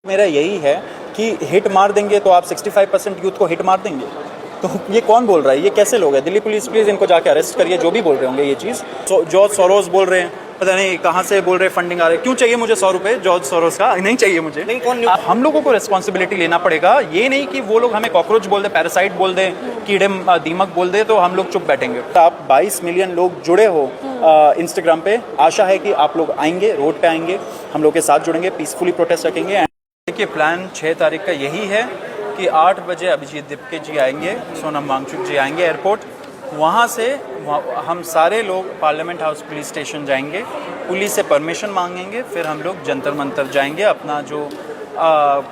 मेरा यही है कि हिट मार देंगे तो आप 65% यूथ को हिट मार देंगे। तो ये कौन बोल रहा है? ये कैसे लोग हैं? दिल्ली पुलिस प्लीज़ इनको जाके अरेस्ट करिए, जो भी बोल रहे होंगे ये चीज़। जॉर्ज सोरोस बोल रहे हैं, पता नहीं कहाँ से बोल रहे हैं फंडिंग आ रहे हैं। क्यों चाहिए मुझे 100 रुपये जॉर्ज सोरोस का? नहीं चाहिए मुझे। नहीं, कौन? हम लोगों को रिस्पॉन्सिबिलिटी लेना पड़ेगा। ये नहीं कि वो लोग हमें कॉकरोच बोल दे, पैरासाइट बोल दे, कीड़े दीमक बोल दे तो हम लोग चुप बैठेंगे। आप 22 मिलियन लोग जुड़े हो इंस्टाग्राम पे, आशा है कि आप लोग आएंगे, रोड पे आएंगे, हम लोग के साथ जुड़ेंगे, पीसफुली प्रोटेस्ट रखेंगे। देखिए प्लान 6 तारीख का यही है कि 8 बजे अभिजीत दिपके जी आएंगे, सोनम वांगचुक जी आएंगे एयरपोर्ट। वहाँ से हम सारे लोग पार्लियामेंट हाउस पुलिस स्टेशन जाएंगे, पुलिस से परमिशन मांगेंगे, फिर हम लोग जंतर मंतर जाएंगे। अपना जो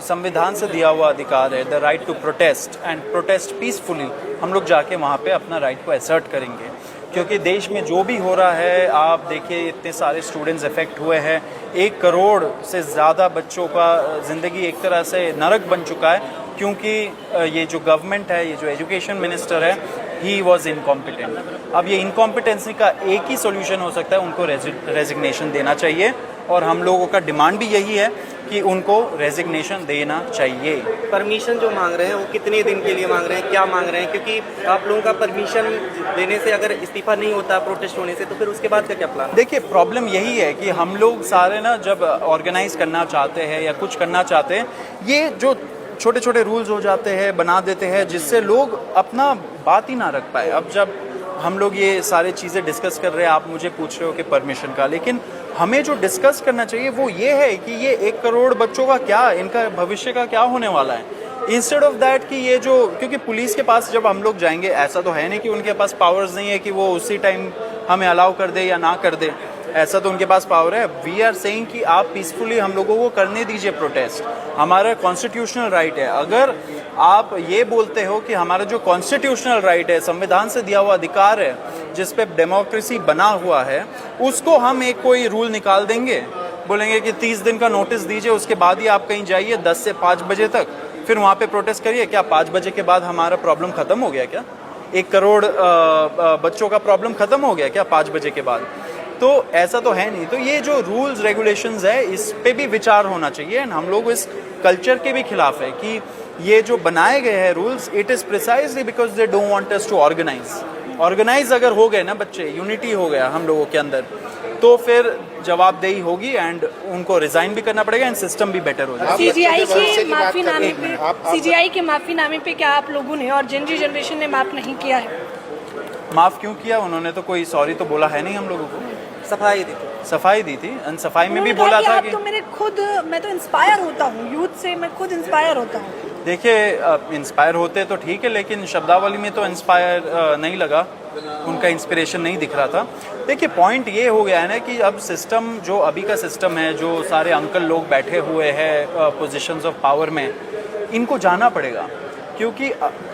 संविधान से दिया हुआ अधिकार है, the right to protest and protest peacefully, हम लोग जाके वहाँ पे अपना राइट को असर्ट करेंगे। क्योंकि देश में जो भी हो रहा है, आप देखिए इतने सारे स्टूडेंट्स इफेक्ट हुए हैं, 1 करोड़ से ज़्यादा बच्चों का ज़िंदगी एक तरह से नरक बन चुका है। क्योंकि ये जो गवर्नमेंट है, ये जो एजुकेशन मिनिस्टर है, ही वॉज इनकॉम्पिटेंट। अब ये इनकॉम्पिटेंसी का एक ही सोल्यूशन हो सकता है, उनको रेजिग्नेशन देना चाहिए। और हम लोगों का डिमांड भी यही है कि उनको रेजिग्नेशन देना चाहिए। परमिशन जो मांग रहे हैं वो कितने दिन के लिए मांग रहे हैं, क्या मांग रहे हैं? क्योंकि आप लोगों का परमिशन देने से अगर इस्तीफा नहीं होता प्रोटेस्ट होने से, तो फिर उसके बाद का क्या प्लान? देखिए प्रॉब्लम यही है कि हम लोग सारे ना जब ऑर्गेनाइज करना चाहते हैं या कुछ करना चाहते हैं, ये जो छोटे छोटे रूल्स हो जाते हैं, बना देते हैं, जिससे लोग अपना बात ही ना रख पाए। अब जब हम लोग ये सारे चीज़ें डिस्कस कर रहे हैं, आप मुझे पूछ रहे हो कि परमिशन का, लेकिन हमें जो डिस्कस करना चाहिए वो ये है कि ये 1 करोड़ बच्चों का क्या, इनका भविष्य का क्या होने वाला है। इंस्टेड ऑफ दैट कि ये जो, क्योंकि पुलिस के पास जब हम लोग जाएंगे, ऐसा तो है नहीं कि उनके पास पावर्स नहीं है कि वो उसी टाइम हमें अलाउ कर दे या ना कर दे, ऐसा तो उनके पास पावर है। वी आर सेइंग कि आप पीसफुली हम लोगों को करने दीजिए प्रोटेस्ट, हमारा कॉन्स्टिट्यूशनल राइट है। अगर आप ये बोलते हो कि हमारा जो कॉन्स्टिट्यूशनल राइट है, संविधान से दिया हुआ अधिकार है, जिस पे डेमोक्रेसी बना हुआ है, उसको हम एक कोई रूल निकाल देंगे, बोलेंगे कि 30 दिन का नोटिस दीजिए, उसके बाद ही आप कहीं जाइए 10 से 5 बजे तक, फिर वहाँ पे प्रोटेस्ट करिए। क्या 5 बजे के बाद हमारा प्रॉब्लम खत्म हो गया क्या? 1 करोड़ बच्चों का प्रॉब्लम खत्म हो गया क्या 5 बजे के बाद? तो ऐसा तो है नहीं। तो ये जो रूल्स रेगुलेशंस है, इस पे भी विचार होना चाहिए। एंड हम लोग इस कल्चर के भी खिलाफ है कि ये जो बनाए गए हैं rules, it is precisely because they don't want us to organise अगर हो गए ना बच्चे, यूनिटी हो गया हम लोगों के अंदर, तो फिर जवाबदेही होगी एंड उनको रिजाइन भी करना पड़ेगा एंड सिस्टम भी बेटर हो जाएगा। सीजीआई के माफीनामे पे क्या आप लोगों ने और जनरेशन ने माफ नहीं किया है? माफ़ क्यों किया? उन्होंने तो कोई सॉरी तो बोला है नहीं हम लोगों को। सफाई दी थी, सफाई में भी बोला था कि तो मैं तो इंस्पायर होता हूँ यूथ से, मैं खुद इंस्पायर होता हूँ। देखिए इंस्पायर होते तो ठीक है, लेकिन शब्दावली में तो इंस्पायर नहीं लगा, उनका इंस्पिरेशन नहीं दिख रहा था। देखिए पॉइंट ये हो गया है ना कि अब सिस्टम, जो अभी का सिस्टम है, जो सारे अंकल लोग बैठे हुए हैं पोजीशंस ऑफ पावर में, इनको जाना पड़ेगा। क्योंकि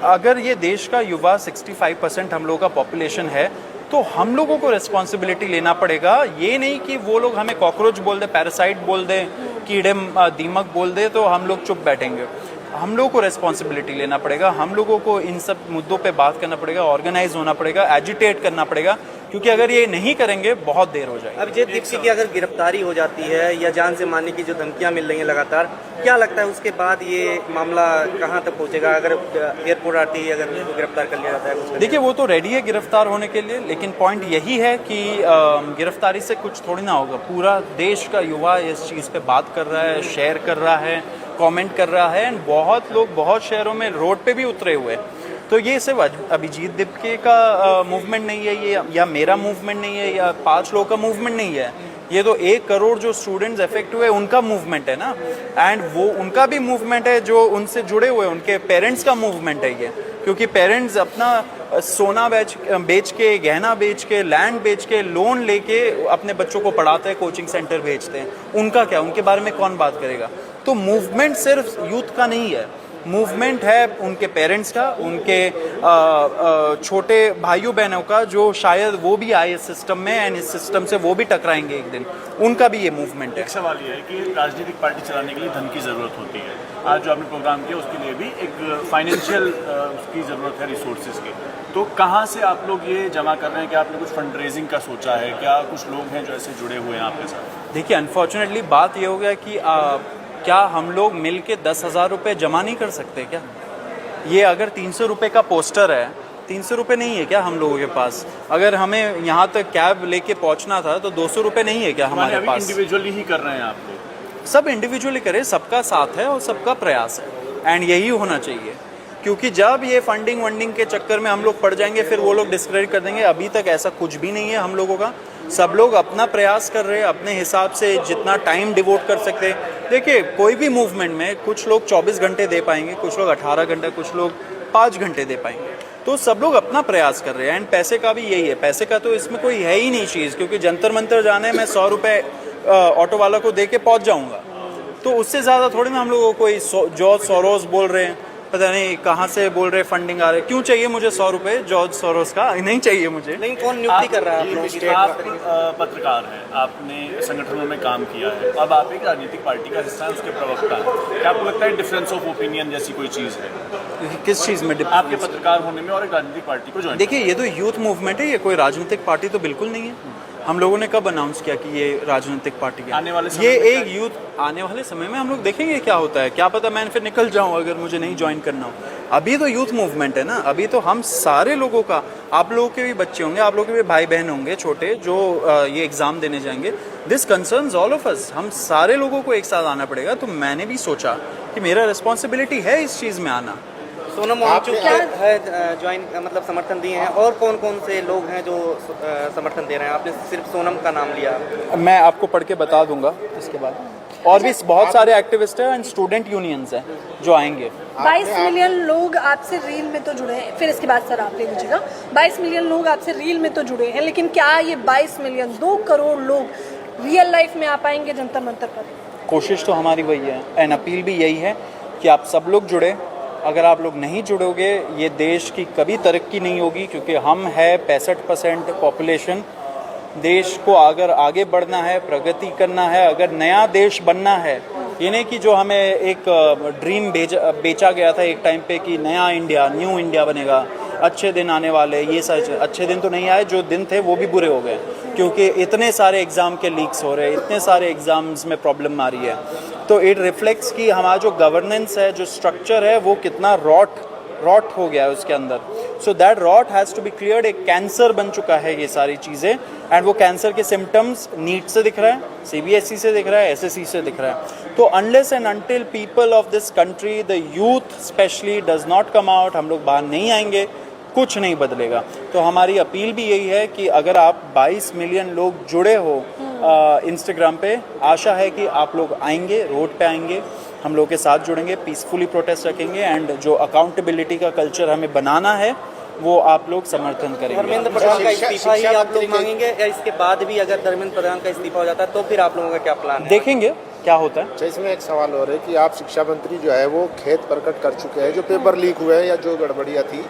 अगर ये देश का युवा 65% हम लोगों का पॉपुलेशन है, तो हम लोगों को रिस्पॉन्सिबिलिटी लेना पड़ेगा। ये नहीं कि वो लोग हमें कॉकरोच बोल दे, पैरासाइट बोल दे, कीड़े दीमक बोल दे तो हम लोग चुप बैठेंगे। हम लोगों को रिस्पॉन्सिबिलिटी लेना पड़ेगा, हम लोगों को इन सब मुद्दों पे बात करना पड़ेगा, ऑर्गेनाइज होना पड़ेगा, एजिटेट करना पड़ेगा। क्योंकि अगर ये नहीं करेंगे बहुत देर हो जाएगी। अभिजीत दिपके की अगर गिरफ्तारी हो जाती है या जान से मारने की जो धमकियां मिल रही हैं लगातार, क्या लगता है उसके बाद ये मामला कहां तक पहुंचेगा? अगर एयरपोर्ट आती है, अगर उसको गिरफ्तार कर लिया जाता है? देखिए वो तो रेडी है गिरफ्तार होने के लिए, लेकिन पॉइंट यही है कि गिरफ्तारी से कुछ थोड़ी ना होगा। पूरा देश का युवा इस चीज़ पे बात कर रहा है, शेयर कर रहा है, कमेंट कर रहा है, एंड बहुत लोग बहुत शहरों में रोड पे भी उतरे हुए। तो ये सिर्फ अभिजीत दिपके का मूवमेंट नहीं है ये, या मेरा मूवमेंट नहीं है, या 5 लोगों का मूवमेंट नहीं है। ये तो 1 करोड़ जो स्टूडेंट्स इफेक्ट हुए उनका मूवमेंट है ना। एंड वो उनका भी मूवमेंट है जो उनसे जुड़े हुए, उनके पेरेंट्स का मूवमेंट है ये। क्योंकि पेरेंट्स अपना सोना बेच के, गहना बेच के, लैंड बेच के, लोन लेके अपने बच्चों को पढ़ाते हैं, कोचिंग सेंटर भेजते हैं। उनका क्या, उनके बारे में कौन बात करेगा? तो मूवमेंट सिर्फ यूथ का नहीं है, मूवमेंट है उनके पेरेंट्स का, उनके छोटे भाइयों बहनों का, जो शायद वो भी आए इस सिस्टम में एंड इस सिस्टम से वो भी टकराएंगे एक दिन, उनका भी ये मूवमेंट है। एक सवाल ये है कि राजनीतिक पार्टी चलाने के लिए धन की ज़रूरत होती है। आज जो आपने प्रोग्राम किया उसके लिए भी एक फाइनेंशियल उसकी ज़रूरत है, रिसोर्सेज की। तो कहाँ से आप लोग ये जमा कर रहे हैं? क्या आपने कुछ फंड रेजिंग का सोचा है? क्या कुछ लोग हैं जो ऐसे जुड़े हुए हैं आपके साथ? देखिए अनफॉर्चुनेटली बात ये हो गया कि क्या हम लोग मिल के 10,000 रुपये जमा नहीं कर सकते क्या? ये अगर 300 रुपये का पोस्टर है, 300 रुपये नहीं है क्या हम लोगों के पास? अगर हमें यहाँ तक कैब लेके पहुँचना था तो 200 रुपये नहीं है क्या हमारे पास? इंडिविजुअली ही कर रहे हैं आप लोग? सब इंडिविजुअली करें, सबका साथ है और सबका प्रयास है, एंड यही होना चाहिए। क्योंकि जब ये फंडिंग वंडिंग के चक्कर में हम लोग पड़ जाएंगे फिर वो लोग डिस्क्रेडिट कर देंगे। अभी तक ऐसा कुछ भी नहीं है हम लोगों का। सब लोग अपना प्रयास कर रहे हैं, अपने हिसाब से जितना टाइम डिवोट कर सकते हैं। देखिए, कोई भी मूवमेंट में कुछ लोग 24 घंटे दे पाएंगे, कुछ लोग 18 घंटे, कुछ लोग 5 घंटे दे पाएंगे। तो सब लोग अपना प्रयास कर रहे हैं, एंड पैसे का भी यही है। पैसे का तो इसमें कोई है ही नहीं चीज़, क्योंकि जंतर मंतर जाने में 100 रुपये ऑटो वाला को दे के पहुँच जाऊँगा, तो उससे ज़्यादा थोड़ी ना हम लोग कोई जॉर्ज सोरोस बोल रहे हैं, पता नहीं कहाँ से बोल रहे फंडिंग आ रहे। क्यों चाहिए मुझे 100 रुपये जॉर्ज सोरोस का? नहीं चाहिए मुझे। नहीं, कौन नियुक्ति कर रहा है आप लोगों की? आप पत्रकार हैं, आपने संगठनों में काम किया है, अब आप एक राजनीतिक पार्टी का हिस्सा है, उसके प्रवक्ता हैं। क्या आपको लगता है डिफरेंस ऑफ ओपिनियन जैसी कोई चीज़ है किस चीज़ में आपके पत्रकार होने में और एक राजनीतिक पार्टी को ज्वाइन? देखिए, ये तो यूथ मूवमेंट है, ये कोई राजनीतिक पार्टी तो बिल्कुल नहीं है। हम लोगों ने कब अनाउंस किया कि ये राजनीतिक पार्टी है? आने वाले समय ये में एक यूथ आने वाले समय में हम लोग देखेंगे क्या होता है। क्या पता मैं फिर निकल जाऊं अगर मुझे नहीं ज्वाइन करना हो। अभी तो यूथ मूवमेंट है ना, अभी तो हम सारे लोगों का, आप लोगों के भी बच्चे होंगे, आप लोगों के भी भाई बहन होंगे छोटे जो ये एग्ज़ाम देने जाएंगे। This concerns all of us, हम सारे लोगों को एक साथ आना पड़ेगा। तो मैंने भी सोचा कि मेरा रिस्पॉन्सिबिलिटी है इस चीज़ में आना। सोनम वांगचुक है ज्वाइन, मतलब समर्थन दिए हैं, और कौन कौन से लोग हैं जो समर्थन दे रहे हैं? आपने सिर्फ सोनम का नाम लिया। मैं आपको पढ़ के बता दूंगा इसके बाद। और भी बहुत सारे एक्टिविस्ट हैं एंड स्टूडेंट यूनियंस हैं जो आएंगे। 22 मिलियन लोग आपसे रील में तो जुड़े हैं, फिर इसके बाद सर आप ले लीजिएगा। 22 मिलियन लोग आपसे रील में तो जुड़े हैं, लेकिन क्या ये 22 मिलियन 2 करोड़ लोग रियल लाइफ में आ पाएंगे जंतर मंतर पर? कोशिश तो हमारी वही है, एंड अपील भी यही है कि आप सब लोग जुड़े। अगर आप लोग नहीं जुड़ोगे, ये देश की कभी तरक्की नहीं होगी, क्योंकि हम है 65% पॉपुलेशन। देश को अगर आगे बढ़ना है, प्रगति करना है, अगर नया देश बनना है, ये नहीं कि जो हमें एक ड्रीम बेचा गया था एक टाइम पे कि नया इंडिया, न्यू इंडिया बनेगा, अच्छे दिन आने वाले, ये सारे अच्छे दिन तो नहीं आए। जो दिन थे वो भी बुरे हो गए, क्योंकि इतने सारे एग्ज़ाम के लीक्स हो रहे हैं, इतने सारे एग्ज़ाम्स में प्रॉब्लम आ रही है। तो इट रिफ्लेक्ट्स कि हमारा जो गवर्नेंस है, जो स्ट्रक्चर है, वो कितना रॉट हो गया है उसके अंदर। So that rot has to be cleared. एक कैंसर बन चुका है ये सारी चीज़ें, एंड वो कैंसर के सिम्टम्स नीट से दिख रहा है, CBSE से दिख रहा है, SSC से दिख रहा है। तो unless and until people of this country, the youth specially, does not come out, हम लोग बाहर नहीं आएंगे, कुछ नहीं बदलेगा। तो हमारी अपील भी यही है कि अगर आप 22 मिलियन लोग जुड़े हो इंस्टाग्राम पे, आशा है कि आप लोग आएंगे, रोड पे आएंगे, हम लोग के साथ जुड़ेंगे, पीसफुली प्रोटेस्ट रखेंगे, एंड जो अकाउंटेबिलिटी का कल्चर हमें बनाना है वो आप लोग समर्थन करेंगे। धर्मेंद्र प्रधान का इस्तीफा ही आप लोग मांगेंगे, या इसके बाद भी अगर धर्मेंद्र प्रधान का इस्तीफा हो जाता है तो फिर आप लोगों का क्या प्लान है? देखेंगे क्या होता है। अच्छा, इसमें एक सवाल हो रहा है कि आप शिक्षा मंत्री जो है वो खेत प्रकट कर चुके हैं जो पेपर लीक हुए हैं या जो गड़बड़ियाँ थी,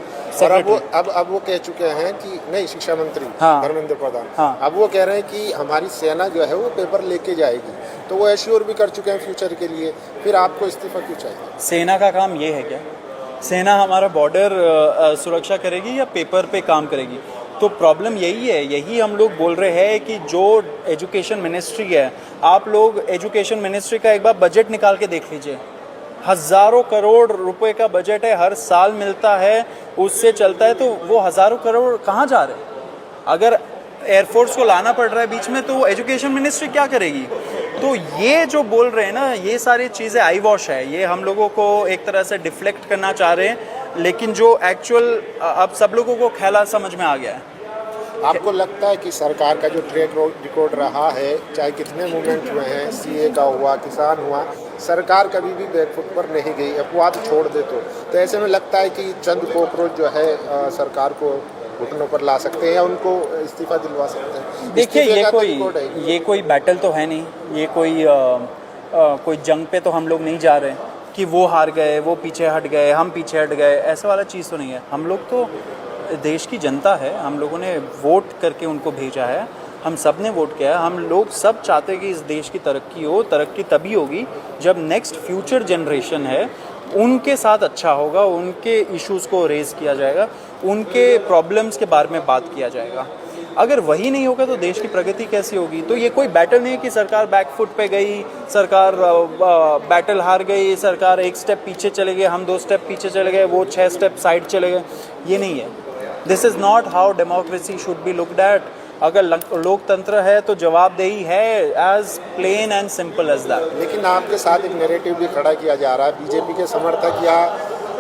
और अब वो कह चुके हैं कि नहीं, शिक्षा मंत्री धर्मेंद्र प्रधान अब वो कह रहे हैं कि हमारी सेना जो है वो पेपर लेके जाएगी, तो वो एश्योर भी कर चुके हैं फ्यूचर के लिए। फिर आपको इस्तीफा क्यों चाहिए? सेना का काम ये है क्या? सेना हमारा बॉर्डर सुरक्षा करेगी या पेपर पे काम करेगी? तो प्रॉब्लम यही है, यही हम लोग बोल रहे हैं कि जो एजुकेशन मिनिस्ट्री है, आप लोग एजुकेशन मिनिस्ट्री का एक बार बजट निकाल के देख लीजिए। हज़ारों करोड़ रुपए का बजट है, हर साल मिलता है, उससे चलता है, तो वो हज़ारों करोड़ कहाँ जा रहे हैं? अगर एयरफोर्स को लाना पड़ रहा है बीच में, तो एजुकेशन मिनिस्ट्री क्या करेगी? तो ये जो बोल रहे हैं ना, ये सारी चीज़ें आई वॉश है, ये हम लोगों को एक तरह से डिफ्लेक्ट करना चाह रहे हैं, लेकिन जो एक्चुअल अब सब लोगों को ख्याल समझ में आ गया है। आपको लगता है कि सरकार का जो ट्रैक रिकॉर्ड रहा है, चाहे कितने मूवमेंट हुए हैं, CA का हुआ, किसान हुआ, सरकार कभी भी बैकफुट पर नहीं गई, अपवाद छोड़ दे तो ऐसे में लगता है कि चंद कॉकरोच जो है सरकार को घुटनों पर ला सकते हैं या उनको इस्तीफा दिलवा सकते हैं? देखिए, ये कोई बैटल तो है नहीं, ये कोई जंग पे तो हम लोग नहीं जा रहे कि वो हार गए, वो पीछे हट गए, हम पीछे हट गए, ऐसा वाला चीज़ तो नहीं है। हम लोग तो देश की जनता है, हम लोगों ने वोट करके उनको भेजा है, हम सब ने वोट किया है। हम लोग सब चाहते हैं कि इस देश की तरक्की हो। तरक्की तभी होगी जब नेक्स्ट फ्यूचर जनरेशन है उनके साथ अच्छा होगा, उनके इश्यूज़ को रेज़ किया जाएगा, उनके प्रॉब्लम्स के बारे में बात किया जाएगा। अगर वही नहीं होगा तो देश की प्रगति कैसी होगी? तो ये कोई बैटल नहीं है कि सरकार बैकफुट पे गई, सरकार बैटल हार गई, सरकार एक स्टेप पीछे चले गए, हम 2 स्टेप पीछे चले गए, वो 6 स्टेप साइड चले गए। ये नहीं है। This is not how democracy should be looked at. अगर लोकतंत्र है तो जवाबदेही है, as plain and simple as that. लेकिन आपके साथ एक नैरेटिव भी खड़ा किया जा रहा है, बीजेपी के समर्थक या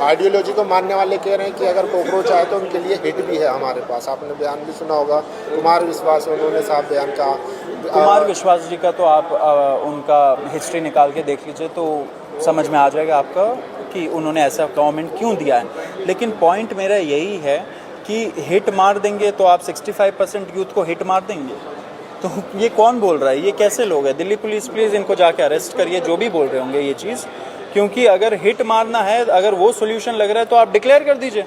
आइडियोलॉजी को मानने वाले कह रहे हैं कि अगर कॉकरोच आए तो उनके लिए हिट भी है हमारे पास। आपने बयान भी सुना होगा, कुमार विश्वास, उन्होंने साफ बयान कहा। कुमार विश्वास जी का तो आप उनका हिस्ट्री निकाल के देख लीजिए तो समझ में आ जाएगा आपका कि उन्होंने ऐसा कमेंट क्यों दिया है। लेकिन पॉइंट मेरा यही है कि हिट मार देंगे तो आप 65% यूथ को हिट मार देंगे, तो ये कौन बोल रहा है? ये कैसे लोग हैं? दिल्ली पुलिस प्लीज़ इनको जाके अरेस्ट करिए, जो भी बोल रहे होंगे ये चीज़। क्योंकि अगर हिट मारना है, अगर वो सोल्यूशन लग रहा है तो आप डिक्लेयर कर दीजिए।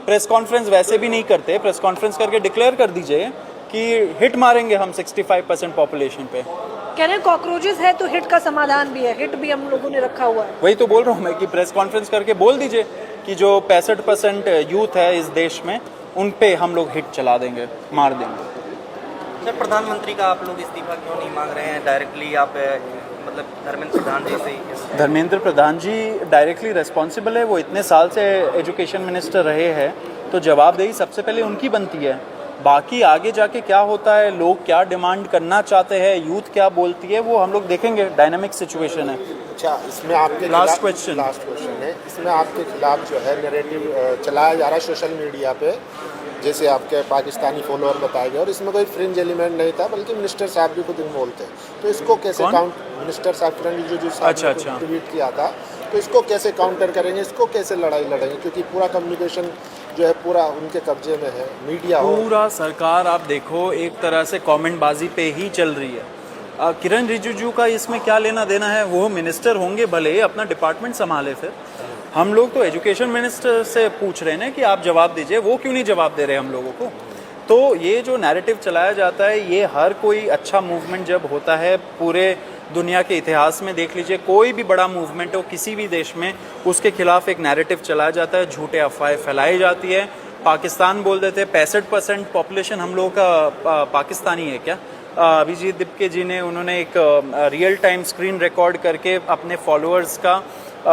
प्रेस कॉन्फ्रेंस वैसे भी नहीं करते, प्रेस कॉन्फ्रेंस करके डिक्लेयर कर दीजिए कि हिट मारेंगे हम 65% पॉपुलेशन पे। कह रहे हैं कॉकरोचेस है तो हिट का समाधान भी है, हिट भी हम लोगों ने रखा हुआ है। वही तो बोल रहा हूँ मैं कि प्रेस कॉन्फ्रेंस करके बोल दीजिए कि जो 65% यूथ है इस देश में, उन पे हम लोग हिट चला देंगे, मार देंगे। सर, प्रधानमंत्री का आप लोग इस्तीफा क्यों नहीं मांग रहे हैं डायरेक्टली? आप मतलब धर्मेंद्र प्रधान जी से। धर्मेंद्र प्रधान जी डायरेक्टली रिस्पॉन्सिबल है, वो इतने साल से एजुकेशन मिनिस्टर रहे हैं, तो जवाबदेही सबसे पहले उनकी बनती है। बाकी आगे जाके क्या होता है, लोग क्या डिमांड करना चाहते हैं, यूथ क्या बोलती है, वो हम लोग देखेंगे। डायनामिक सिचुएशन है। अच्छा, इसमें आपके लास्ट क्वेश्चन है, इसमें आपके खिलाफ जो है नैरेटिव चलाया जा रहा है सोशल मीडिया पे, जैसे आपके पाकिस्तानी फॉलोअर बताए गए, और इसमें कोई फ्रिंज एलिमेंट नहीं था, बल्कि मिनिस्टर साहब भी खुद इन्वॉल्व थे। तो इसको कैसे काउंट, मिनिस्टर साहब किरण रिजिजू साहब ने ट्वीट किया था, तो इसको कैसे काउंटर करेंगे, इसको कैसे लड़ाई लड़ेंगे? क्योंकि पूरा कम्युनिकेशन जो है पूरा उनके कब्जे में है, मीडिया पूरा सरकार आप देखो एक तरह से कमेंट बाजी पे ही चल रही है। किरण रिजिजू का इसमें क्या लेना देना है? वो मिनिस्टर होंगे, भले अपना डिपार्टमेंट संभाले। फिर हम लोग तो एजुकेशन मिनिस्टर से पूछ रहे हैं कि आप जवाब दीजिए, वो क्यों नहीं जवाब दे रहे हम लोगों को? तो ये जो नैरेटिव चलाया जाता है, ये हर कोई अच्छा मूवमेंट जब होता है पूरे दुनिया के इतिहास में देख लीजिए, कोई भी बड़ा मूवमेंट हो किसी भी देश में, उसके खिलाफ एक नैरेटिव चलाया जाता है, झूठे अफवाहें फैलाई जाती है। पाकिस्तान बोल देते हैं 65% पॉपुलेशन हम लोगों का पाकिस्तानी है क्या? अभिजीत दिपके जी ने, उन्होंने एक रियल टाइम स्क्रीन रिकॉर्ड करके अपने फॉलोअर्स का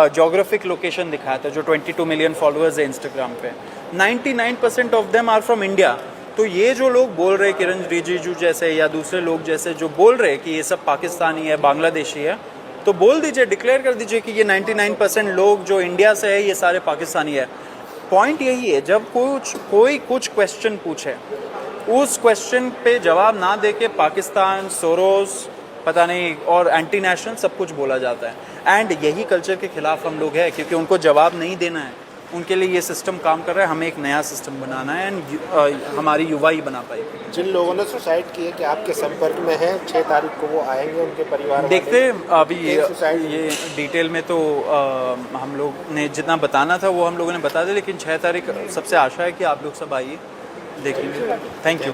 जोग्राफिक लोकेशन दिखाया था, जो 22 मिलियन फॉलोअर्स है इंस्टाग्राम पे। 99% of them are from India. तो ये जो लोग बोल रहे, किरण रिजिजू जैसे या दूसरे लोग जैसे जो बोल रहे कि ये सब पाकिस्तानी है, बांग्लादेशी है, तो बोल दीजिए, डिक्लेयर कर दीजिए कि ये 99% लोग जो इंडिया से है ये सारे पाकिस्तानी है। पॉइंट यही है, जब कोई कुछ क्वेश्चन पूछे, उस क्वेश्चन पे जवाब ना दे के पाकिस्तान, सोरोस, पता नहीं और एंटी नेशनल सब कुछ बोला जाता है। एंड यही कल्चर के खिलाफ हम लोग हैं, क्योंकि उनको जवाब नहीं देना है। उनके लिए ये सिस्टम काम कर रहा है, हमें एक नया सिस्टम बनाना है, एंड हमारी युवा ही बना पाएगी। जिन लोगों ने सुसाइड किए कि आपके संपर्क में हैं, 6 तारीख को वो आएंगे, उनके परिवार देखते हैं। अभी ये डिटेल में तो हम लोग ने जितना बताना था वो हम लोगों ने बता दिया, लेकिन 6 तारीख सबसे आशा है कि आप लोग सब आइए, देखेंगे। Thank you.